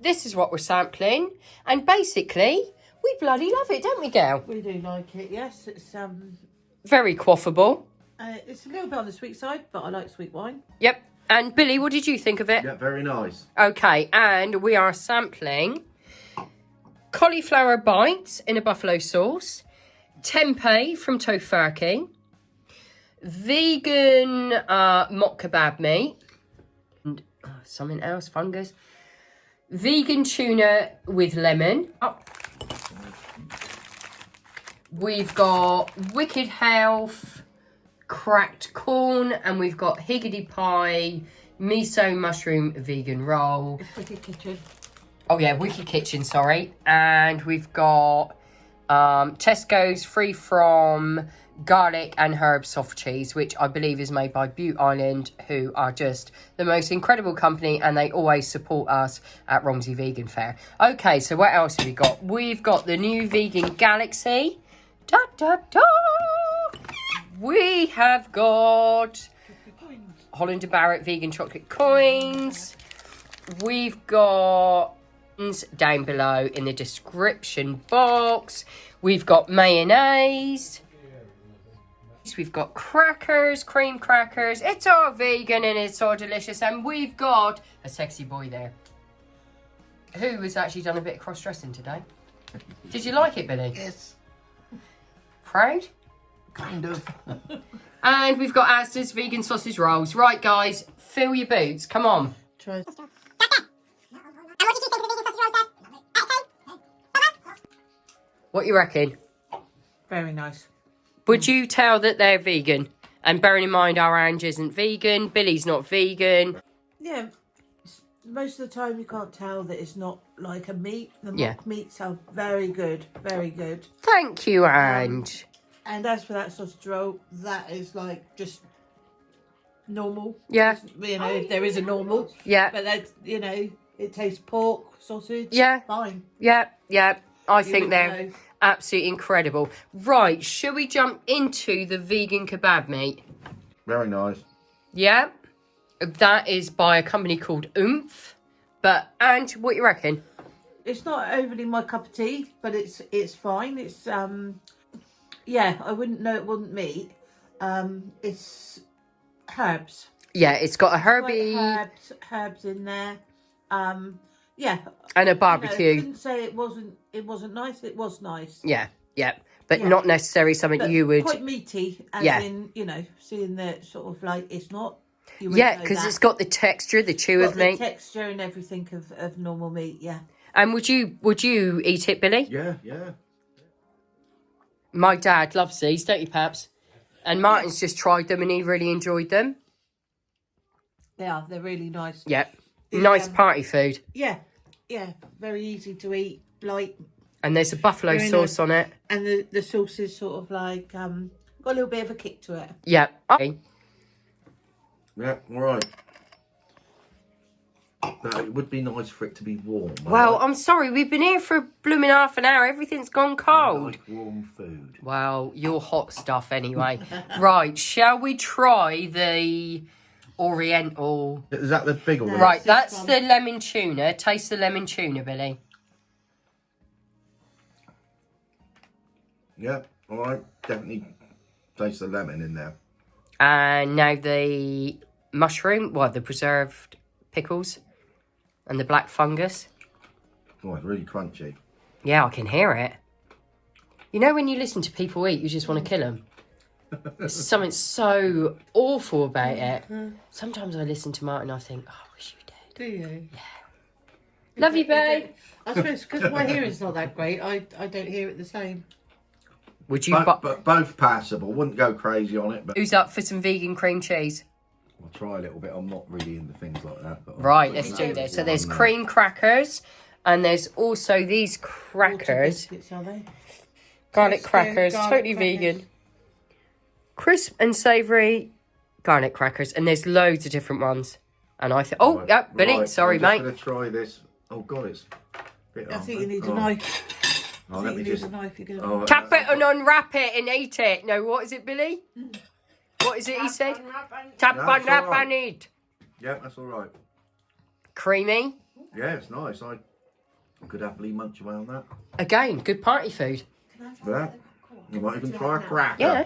this is what we're sampling. And basically, we bloody love it, don't we, Gail? We do like it, yes. It's very quaffable. it's a little bit on the sweet side, but I like sweet wine. Yep. And Billy, what did you think of it? Yeah, very nice. Okay, and we are sampling cauliflower bites in a buffalo sauce, tempeh from Tofurkey, vegan mock kebab meat, and something else, fungus, vegan tuna with lemon. Oh. We've got Wicked Health, cracked corn, and we've got Higgity Pie, miso mushroom vegan roll. Wicked Kitchen. Oh yeah, Wicked Kitchen, sorry. And we've got Tesco's free from garlic and herb soft cheese, which I believe is made by Butte Island, who are just the most incredible company, and they always support us at Romsey Vegan Fair. Okay, so what else have we got? We've got the new Vegan Galaxy. Da, da, da. We have got Holland & Barrett vegan chocolate coins. We've got down below in the description box. We've got mayonnaise. We've got crackers, cream crackers. It's all vegan and it's all delicious. And we've got a sexy boy there who has actually done a bit of cross-dressing today. Did you like it, Billy? Yes. Proud? Kind of. And we've got Asda's vegan sausage rolls. Right, guys, fill your boots. Come on. Try. What you reckon? Very nice. Would you tell that they're vegan? And bearing in mind our Ange isn't vegan, Billy's not vegan. Yeah, most of the time you can't tell that it's not like a meat. The mock meats are very good, very good. Thank you, Ange. And as for that sausage roll, that is like just normal. Yeah. You know, if there is a normal. Yeah. But that, you know, it tastes pork, sausage. Yeah. Fine. Yeah, yeah. I think would they're know. absolutely incredible. Right, shall we jump into the vegan kebab meat? Very nice. Yeah. That is by a company called Oomph. But, Ange, what you reckon? It's not overly my cup of tea, but it's fine. It's yeah, I wouldn't know it wasn't meat. It's herbs. Yeah, it's got a herby Like herbs in there. Yeah. and a You know, I barbecue. couldn't say it wasn't nice. It was nice. Yeah, yeah. But Yeah. not necessarily something But you would... quite meaty, as Yeah. in, you know, seeing that sort of like it's not. You Yeah, wouldn't know because that. it's got the texture, the chew Got of the meat. texture and everything of normal meat. Yeah. And would you eat it, Billy? Yeah, yeah. My dad loves these, don't you, Paps? And Martin's just tried them and he really enjoyed them. They are. They're really nice. Yep. Nice party food. Yeah. Yeah. Very easy to eat. Light. And there's a buffalo Very sauce nice. on it. And the sauce is sort of like got a little bit of a kick to it. Yep. Okay. Yeah, all right. But it would be nice for it to be warm. Well, I'm sorry, we've been here for a blooming half an hour. Everything's gone I cold. like warm food. Well, you're hot stuff anyway. Right, shall we try the Oriental? Is that the bigger one? Right, this that's one. the lemon tuna. Taste the lemon tuna, Billy. Yeah, all right. Definitely taste the lemon in there. And now the mushroom, the preserved pickles and the black fungus. Oh, it's really crunchy. Yeah, I can hear it. You know when you listen to people eat, you just want to kill them? There's something so awful about it. Sometimes I listen to Martin and I think, oh, I wish you did. Do you? Yeah. Love you, babe. I suppose because my hearing's not that great, I don't hear it the same. Would you... But both passable. Wouldn't go crazy on it, but Who's up for some vegan cream cheese? I'll try a little bit. I'm not really into things like that. But Right, let's do this. So there's cream crackers and there's also these Water crackers. biscuits, are they? Garlic Tesco crackers, garlic totally crackers. vegan. Crisp and savoury garlic crackers. And there's loads of different ones. And I think... Oh, yeah, Billy, Right, sorry, I'm mate. just going to try this. Oh, God, it's... a bit I think you hard. need a knife. Oh, I let think me you need just... a knife. You're gonna... Oh, Tap it and unwrap it and eat it. No, what is it, Billy? What is it he said? Tap No, and it's wrap all right. and eat. Yeah, that's all right. Creamy. Yeah, it's nice. I could happily munch away on that. Again, good party food. Yeah. You might even try a cracker. Yeah.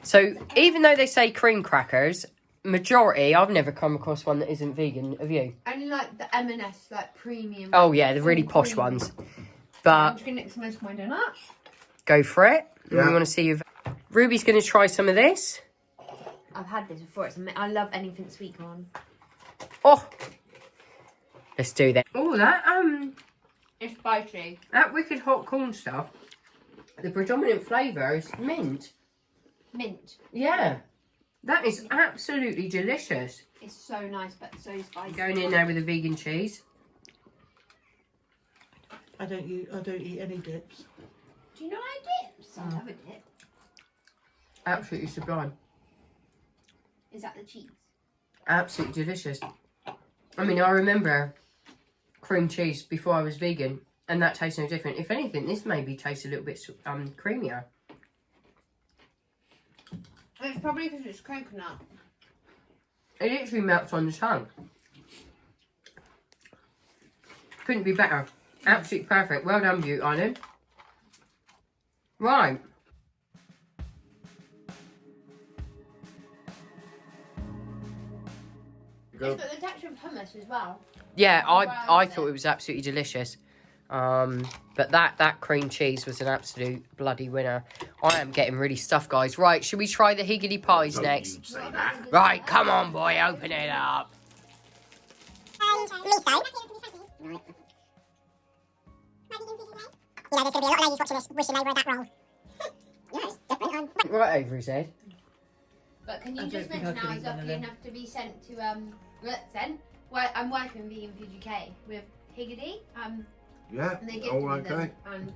So, even though they say cream crackers, majority, I've never come across one that isn't vegan. Have you? Only like the M&S, like premium. Oh, yeah, the really posh premium. ones. I'm But just going to mix most of my donut. go for it. Yeah. We want to see you. Ruby's going to try some of this. I've had this before. I love anything sweet corn. Oh, let's do that. Oh, It's spicy. that wicked hot corn stuff. The predominant flavour is mint. Mint. Yeah, that is absolutely delicious. It's so nice, but so spicy. Going in there with a vegan cheese. I don't eat any dips. Do you know I dips? I love a dip. Absolutely sublime. Is that the cheese? Absolutely delicious. I mean, I remember cream cheese before I was vegan, and that tastes no different. If anything, this maybe tastes a little bit creamier. It's probably because it's coconut. It literally melts on the tongue. Couldn't be better. Absolutely perfect. Well done, Butte Island. Right. It's got the texture of hummus as well. Yeah, I thought it was absolutely delicious. But that cream cheese was an absolute bloody winner. I am getting really stuffed, guys. Right, should we try the higgity pies Don't next? you say that. Right, come on, boy, open it up. You know, there's going to be a lot of ladies watching this wishing they were that role. Yes, definitely. Right over his head. But can I you don't just think mention I I could was eat one of lucky them. enough to be sent to Well, I'm working in Vegan Food UK with Higgity. Yeah. And they gifted All me okay. them. And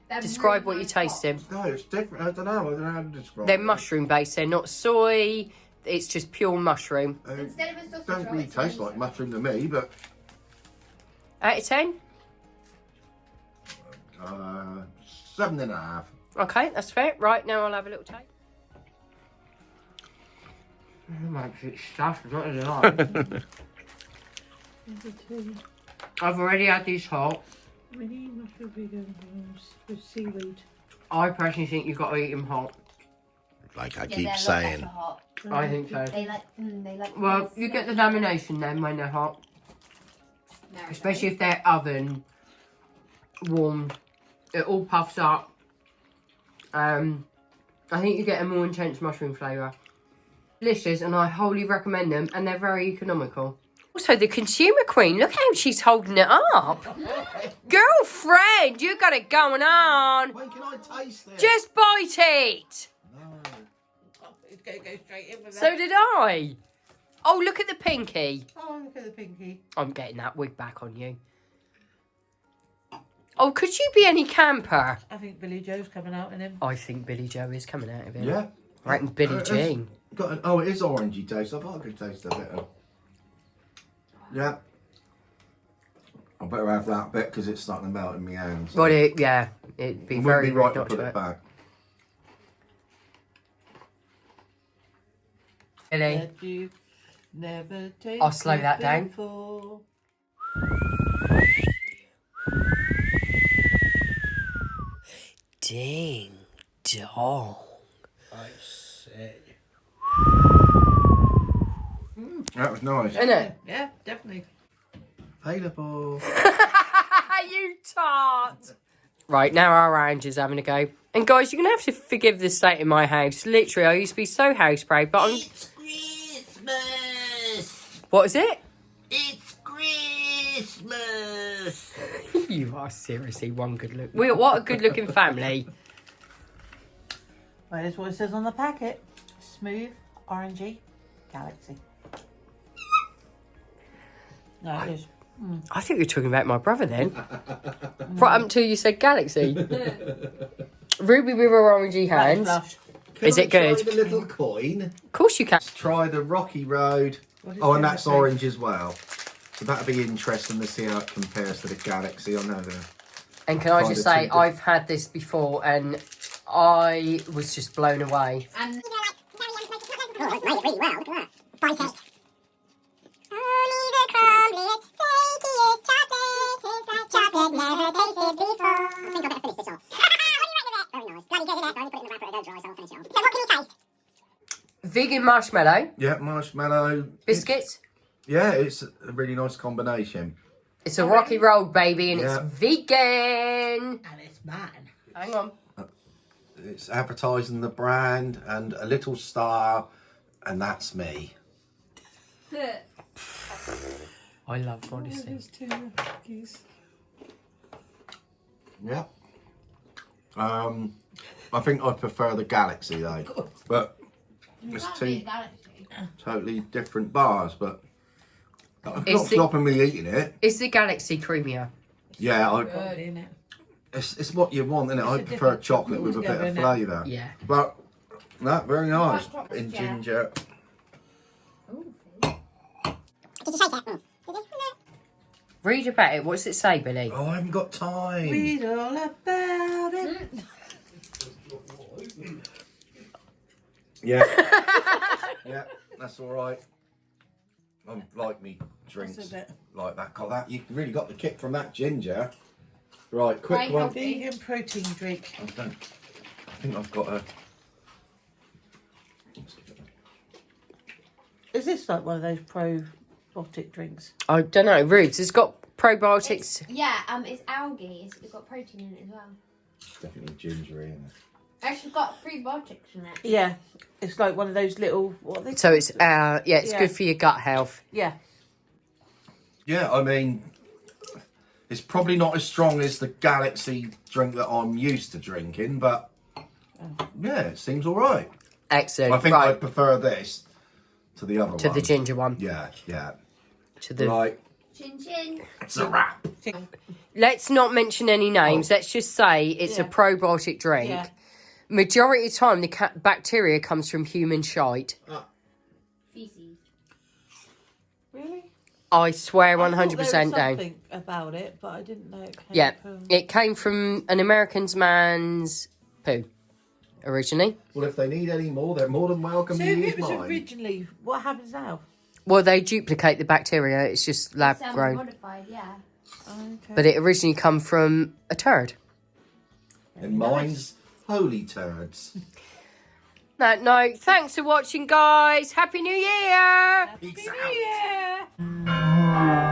they're Describe really what you're nice pots. tasting. No, it's different. I don't know how to describe They're it. mushroom based. They're not soy. It's just pure mushroom. Instead of a sausage Don't roll, really it's taste a- like mushroom to me, but Out of 10? 7.5. Okay, that's fair. Right, now I'll have a little taste. I'm absolutely stuffed, I'm not gonna lie. I've already had these hot. Mini mushroom vegan rolls with seaweed. I personally think you've got to eat them hot. Like I Yeah, keep they're a lot saying. better hot. I think so. They like. Well, you get the lamination then when they're hot. No, Especially if they're oven warm. It all puffs up. I think you get a more intense mushroom flavour. Delicious, and I wholly recommend them, and they're very economical. Also, the consumer queen, look how she's holding it up. Girlfriend, you got it going on. When can I taste it? Just bite it. No. It's going to go straight in with that. So did I. Oh, look at the pinky. Oh, look at the pinky. I'm getting that wig back on you. Oh, could you be any camper? I think Billy Joe's coming out in him. I think Billy Joe is coming out of it. Yeah. I reckon Billie It's Jean. Got an, oh, it is orangey taste. I thought I could taste a bit of. Yeah. I better have that bit because it's starting to melt in my hands. Well, yeah, it'd be It very wouldn't be right to not put to it it. back. Billy, That you never tasted I'll slow that down. before. ding dong. I say. That was nice. Isn't it? Yeah, definitely. Available. You tart. Right, now our orange is having a go. And guys, you're going to have to forgive the state in my house. Literally, I used to be so house proud, but I'm... It's Christmas. What is it? It's Christmas. You are seriously one good look. What a good looking family. Well, that's what it says on the packet. Smooth, orangey, galaxy. No, it is. I think you're talking about my brother then. Right up until you said galaxy. Ruby with her orangey hands. Blush. Is it good? Try the little coin. Of course you can. Let's try the Rocky Road. What is Oh, and the that's other thing? orange as well. So that'll be interesting to see how it compares to the Galaxy. I know the. And can I Kind just of say, two I've had this before and I was just blown away. And Oh, it's made it really well. Look at that. Bicep. Only the crumbliest, flakiest chocolate is vegan marshmallow. Yeah, marshmallow. Biscuits. Yeah, it's a really nice combination. It's a rocky road, baby, and Yeah. it's vegan. And it's mine. Hang on. It's advertising the brand and a little star, and that's me. I love modesty. Yeah. I think I prefer the Galaxy though, but it's two totally different bars. But I'm It's not the- stopping me eating it. Is the Galaxy creamier? Yeah, Good, isn't it? it's what you want, isn't it? I It's a prefer different chocolate with a bit altogether, of innit? flavour. Yeah. But no, very nice. Chocolate, In yeah. ginger. Did you shake it? Did you? Read about it. What does it say, Billy? Oh, I haven't got time. Read all about it. Yeah. Yeah, that's all right. I like me drinks That's a bit- like that. God, that you really got the kick from that ginger. Right, quick Very one. healthy. Vegan protein drink. I think I've got a. Is this like one of those probiotic drinks? I don't know. Rubes, it's got probiotics. It's algae. It's got protein in it as well. Definitely gingery in it. Actually, got prebiotics in it. Yeah. It's like one of those little, what are they? So it's it's Yeah. good for your gut health. Yeah. Yeah, I mean, it's probably not as strong as the Galaxy drink that I'm used to drinking, but yeah, it seems all right. Excellent. I think I right. prefer this to the other one. To the ginger one. Yeah, yeah. To the. Right, Chin chin. it's a wrap. Let's not mention any names. Let's just say it's a Yeah. probiotic drink. Yeah. Majority of the time, the bacteria comes from human shite. Feces. Really? I swear, I thought 100% there was down. something about it, but I didn't know it came Yeah, from... it came from an American's man's poo originally. Well, if they need any more, they're more than welcome So to if use it was mine. originally, what happens now? Well, they duplicate the bacteria. It's just lab It's grown. modified, yeah. Okay. But it originally come from a turd. And mine's holy turds. No, thanks for watching, guys. Happy New Year! Peace out. Yeah.